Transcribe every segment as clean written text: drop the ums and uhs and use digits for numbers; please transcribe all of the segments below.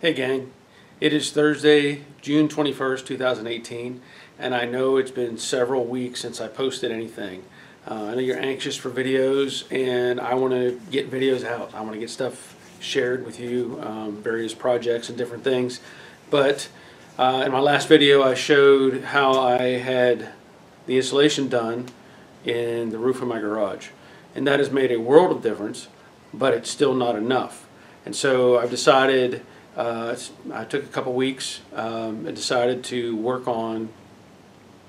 Hey gang, it is Thursday, June 21st, 2018, and I know it's been several weeks since I posted anything. I know you're anxious for videos, and I want to get videos out. I want to get stuff shared with you, various projects and different things. But in my last video I showed how I had the insulation done in the roof of my garage. And that has made a world of difference, but it's still not enough. And so I've decided, I took a couple weeks and decided to work on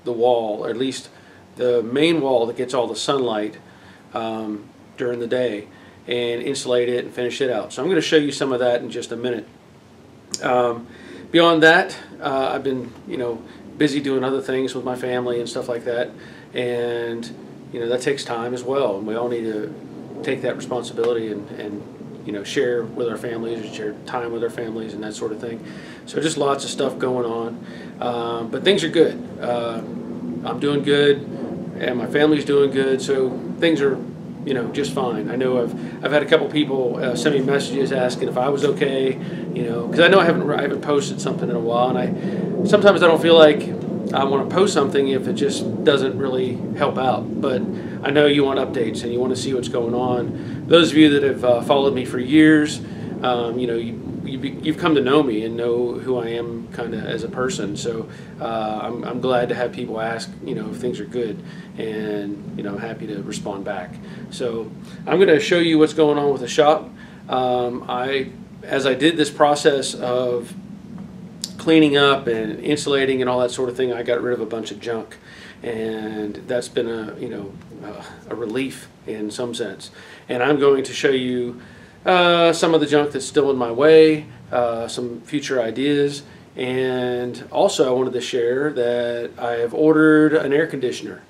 the wall, or at least the main wall that gets all the sunlight during the day, and insulate it and finish it out. So I'm going to show you some of that in just a minute. Beyond that, I've been busy doing other things with my family and stuff like that, and that takes time as well, and we all need to take that responsibility and share with our families, and share time with our families and that sort of thing. So just lots of stuff going on, but things are good. I'm doing good, and my family's doing good, so things are just fine. I know I've had a couple people send me messages asking if I was okay, because I know I haven't posted something in a while, and sometimes I don't feel like I want to post something if it just doesn't really help out. But I know you want updates and you want to see what's going on. Those of you that have followed me for years, you've come to know me and know who I am kind of as a person. So I'm glad to have people ask, if things are good, and I'm happy to respond back. So I'm going to show you what's going on with the shop. As I did this process of cleaning up and insulating and all that sort of thing, I got rid of a bunch of junk, and that's been a relief in some sense. And I'm going to show you some of the junk that's still in my way, some future ideas, and also I wanted to share that I have ordered an air conditioner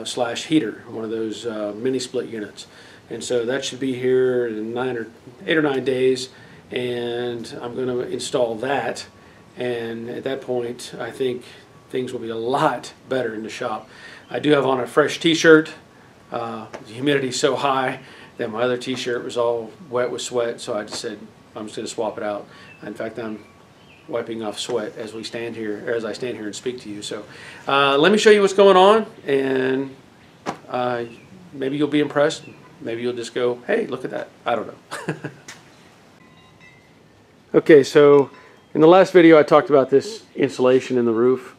slash heater, one of those mini split units, and so that should be here in 8 or 9 days, and I'm going to install that. And at that point, I think things will be a lot better in the shop. I do have on a fresh t-shirt. The humidity's so high that my other t-shirt was all wet with sweat, so I just said I'm just going to swap it out. In fact, I'm wiping off sweat as I stand here and speak to you. So let me show you what's going on, and maybe you'll be impressed. Maybe you'll just go, hey, look at that. I don't know. Okay, so in the last video I talked about this insulation in the roof,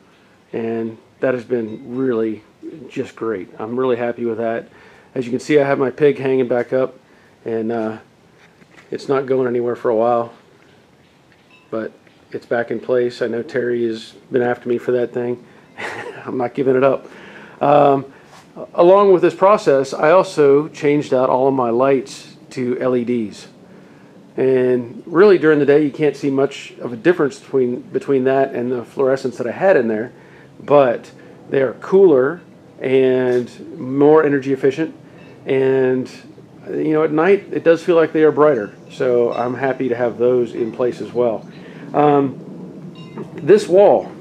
and that has been really just great. I'm really happy with that. As you can see, I have my pig hanging back up, and it's not going anywhere for a while, but it's back in place. I know Terry has been after me for that thing. I'm not giving it up. Along with this process, I also changed out all of my lights to LEDs. And really during the day you can't see much of a difference between that and the fluorescents that I had in there, but they are cooler and more energy efficient, and at night it does feel like they are brighter, so I'm happy to have those in place as well. This wall,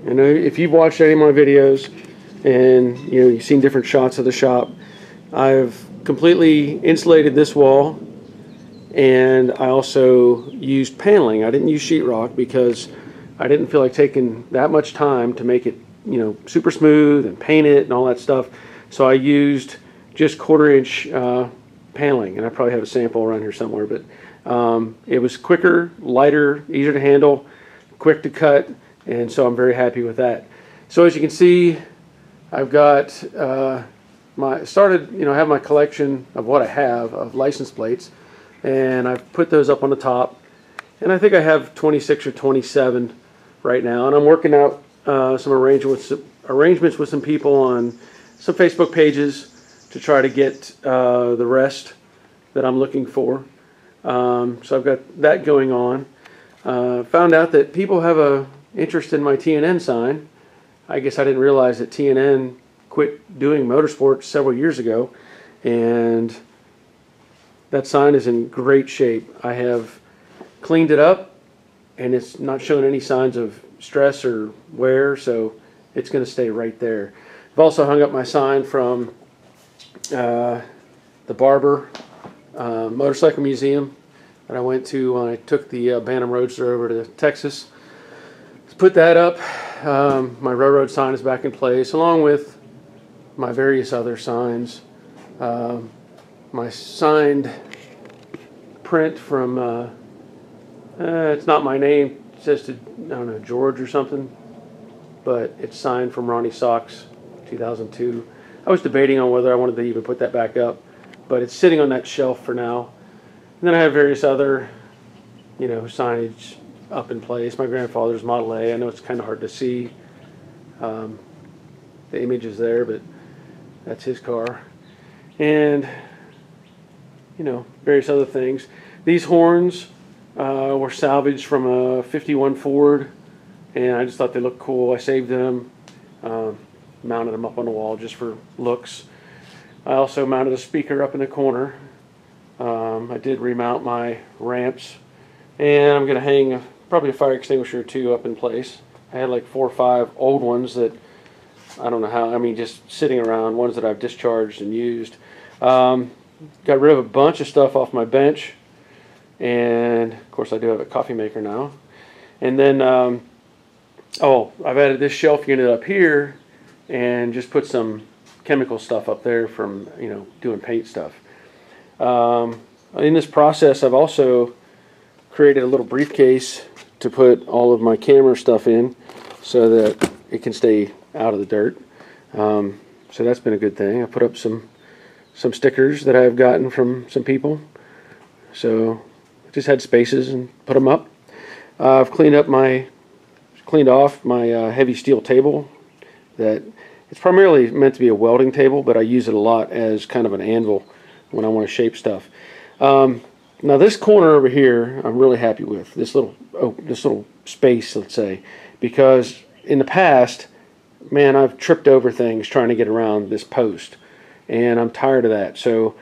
if you've watched any of my videos and you've seen different shots of the shop, I've completely insulated this wall. And I also used paneling. I didn't use sheetrock because I didn't feel like taking that much time to make it, super smooth and paint it and all that stuff. So I used just 1/4-inch paneling, and I probably have a sample around here somewhere. But it was quicker, lighter, easier to handle, quick to cut, and so I'm very happy with that. So as you can see, I've got I have my collection of what I have of license plates. And I've put those up on the top, and I think I have 26 or 27 right now, and I'm working out some arrangements with some people on some Facebook pages to try to get the rest that I'm looking for. So I've got that going on. Found out that people have a interest in my TNN sign. I guess I didn't realize that TNN quit doing motorsports several years ago, and that sign is in great shape. I have cleaned it up, and it's not showing any signs of stress or wear, so it's going to stay right there. I've also hung up my sign from the Barber Motorcycle Museum that I went to when I took the Bantam Roadster over to Texas. Let's put that up. My railroad sign is back in place, along with my various other signs. My signed print from, it's not my name, it says to, I don't know, George or something, but it's signed from Ronnie Socks, 2002. I was debating on whether I wanted to even put that back up, but it's sitting on that shelf for now. And then I have various other, signage up in place. My grandfather's Model A. I know it's kind of hard to see the images there, but that's his car. And, various other things. These horns were salvaged from a 51 Ford, and I just thought they looked cool. I saved them, mounted them up on the wall just for looks. I also mounted a speaker up in the corner. I did remount my ramps, and I'm going to hang probably a fire extinguisher or two up in place. I had like 4 or 5 old ones that I don't know how, just sitting around, ones that I've discharged and used. Got rid of a bunch of stuff off my bench, and of course I do have a coffee maker now. And then, I've added this shelf unit up here and just put some chemical stuff up there from, doing paint stuff. In this process, I've also created a little briefcase to put all of my camera stuff in so that it can stay out of the dirt. So that's been a good thing. I put up some stickers that I've gotten from some people. So I just had spaces and put them up. I've cleaned off my heavy steel table. That it's primarily meant to be a welding table, but I use it a lot as kind of an anvil when I want to shape stuff. Now this corner over here, I'm really happy with this little space, let's say, because in the past, man, I've tripped over things trying to get around this post, and I'm tired of that. So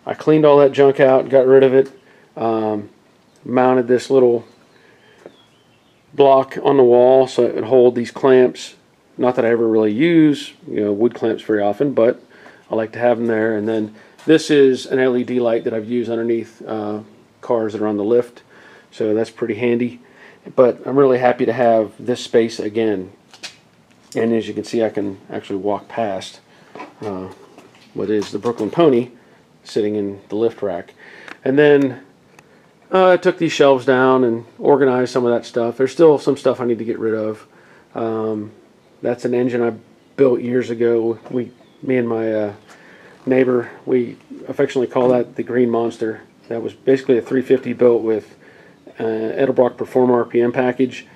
I cleaned all that junk out, got rid of it, mounted this little block on the wall so it would hold these clamps. Not that I ever really use wood clamps very often, but I like to have them there. And then this is an LED light that I've used underneath cars that are on the lift, so that's pretty handy. But I'm really happy to have this space again. And as you can see, I can actually walk past what is the Brooklyn Pony sitting in the lift rack. And then I took these shelves down and organized some of that stuff. There's still some stuff I need to get rid of. That's an engine I built years ago. Me and my neighbor, we affectionately call that the Green Monster. That was basically a 350 built with Edelbrock Performer RPM package.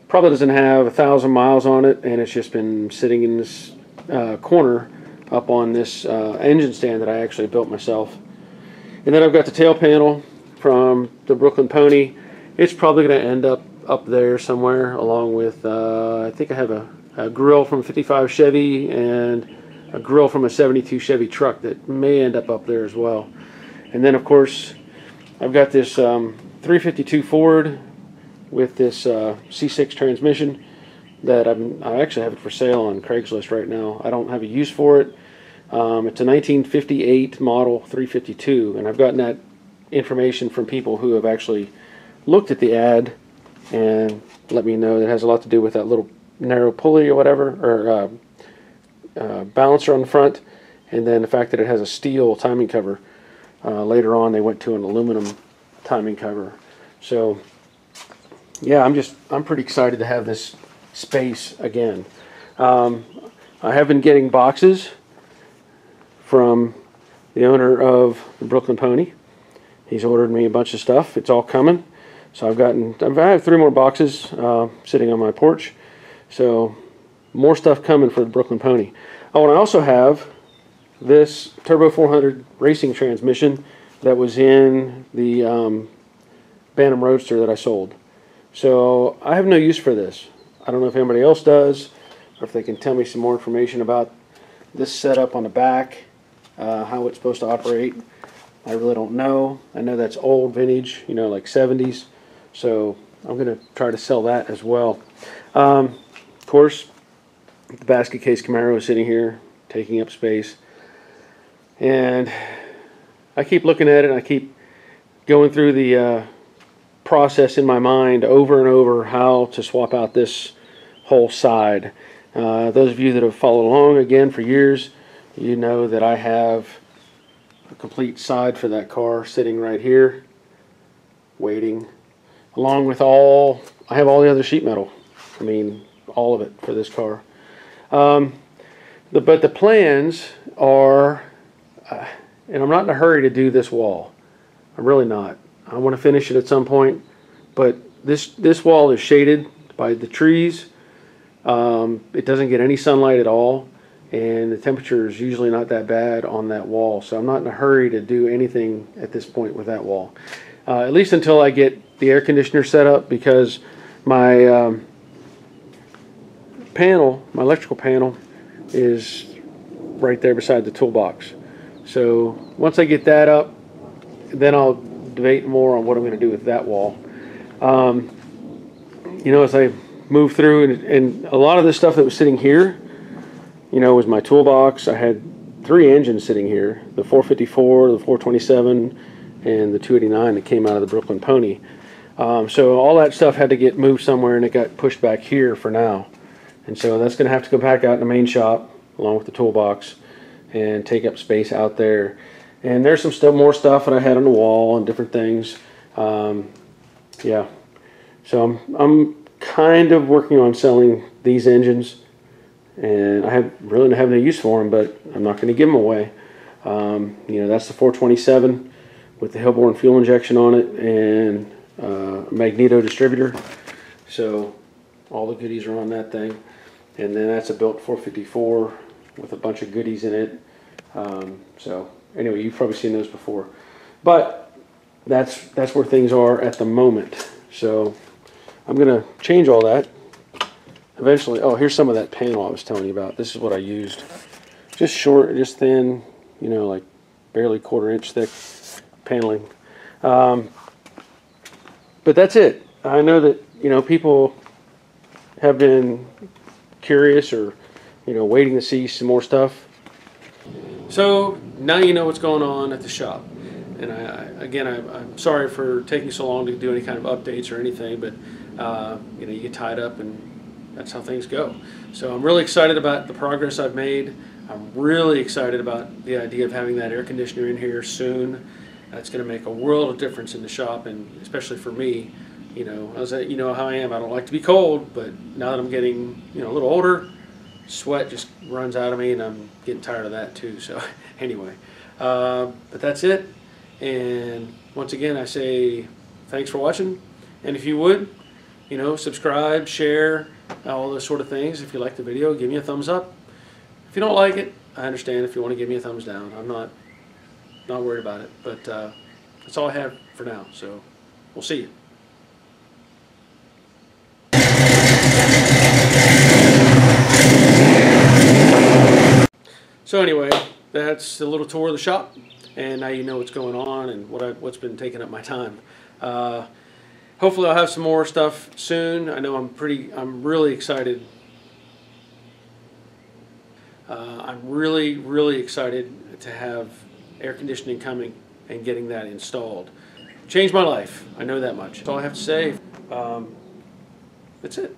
Probably doesn't have 1,000 miles on it, and it's just been sitting in this corner up on this engine stand that I actually built myself. And then I've got the tail panel from the Brooklyn Pony. It's probably going to end up there somewhere, along with I think I have a grill from a 55 Chevy and a grill from a 72 Chevy truck that may end up there as well. And then of course I've got this 352 Ford with this C6 transmission that I actually have it for sale on Craigslist right now. I don't have a use for it. It's a 1958 model 352, and I've gotten that information from people who have actually looked at the ad and let me know that it has a lot to do with that little narrow pulley or whatever, or balancer on the front, and then the fact that it has a steel timing cover. Later on they went to an aluminum timing cover. So yeah, I'm pretty excited to have this space again. I have been getting boxes from the owner of the Brooklyn Pony. He's ordered me a bunch of stuff. It's all coming. So I have 3 more boxes sitting on my porch. So more stuff coming for the Brooklyn Pony. Oh, and I also have this Turbo 400 racing transmission that was in the Bantam Roadster that I sold. So I have no use for this. I don't know if anybody else does, or if they can tell me some more information about this setup on the back, how it's supposed to operate. I really don't know. I know that's old vintage, like 70s. So I'm going to try to sell that as well. Of course, the basket case Camaro is sitting here taking up space. And I keep looking at it, and I keep going through the process in my mind over and over how to swap out this whole side. Those of you that have followed along again for years, you know that I have a complete side for that car sitting right here waiting, along with I have all the other sheet metal. I mean, all of it for this car. But the plans are, and I'm not in a hurry to do this wall. I'm really not. I want to finish it at some point, but this wall is shaded by the trees. It doesn't get any sunlight at all, and the temperature is usually not that bad on that wall, so I'm not in a hurry to do anything at this point with that wall. At least until I get the air conditioner set up, because my my electrical panel is right there beside the toolbox. So once I get that up, then I'll debate more on what I'm going to do with that wall. You know, as I move through, and a lot of this stuff that was sitting here, you know, was my toolbox. I had 3 engines sitting here, the 454, the 427, and the 289 that came out of the Brooklyn Pony. So all that stuff had to get moved somewhere, and it got pushed back here for now. And so that's going to have to go back out in the main shop along with the toolbox and take up space out there. And there's some more stuff that I had on the wall and different things. Yeah, so I'm kind of working on selling these engines, and I really don't have any use for them, but I'm not going to give them away. You know, that's the 427 with the Hilborn fuel injection on it and magneto distributor. So all the goodies are on that thing. And then that's a built 454 with a bunch of goodies in it. So anyway, you've probably seen those before. But that's where things are at the moment. So I'm going to change all that eventually. Oh, here's some of that panel I was telling you about. This is what I used. Just short, just thin, you know, like barely 1/4 inch thick paneling. But that's it. I know that, you know, people have been curious or, you know, waiting to see some more stuff. So now you know what's going on at the shop. And I'm sorry for taking so long to do any kind of updates or anything, but you know, you get tied up and that's how things go. So I'm really excited about the progress I've made. I'm really excited about the idea of having that air conditioner in here soon. It's going to make a world of difference in the shop, and especially for me. You know, you know how I am. I don't like to be cold, but now that I'm getting, you know, a little older, sweat just runs out of me, and I'm getting tired of that too. So anyway, but that's it. And once again, I say thanks for watching. And if you would, you know, subscribe, share, all those sort of things. If you like the video, give me a thumbs up. If you don't like it, I understand. If you want to give me a thumbs down, I'm not worried about it. But that's all I have for now. So we'll see you. So anyway, that's a little tour of the shop, and now you know what's going on and what's been taking up my time. Hopefully I'll have some more stuff soon. I know I'm really excited. I'm really excited to have air conditioning coming and getting that installed. Changed my life. I know that much. That's all I have to say. That's it.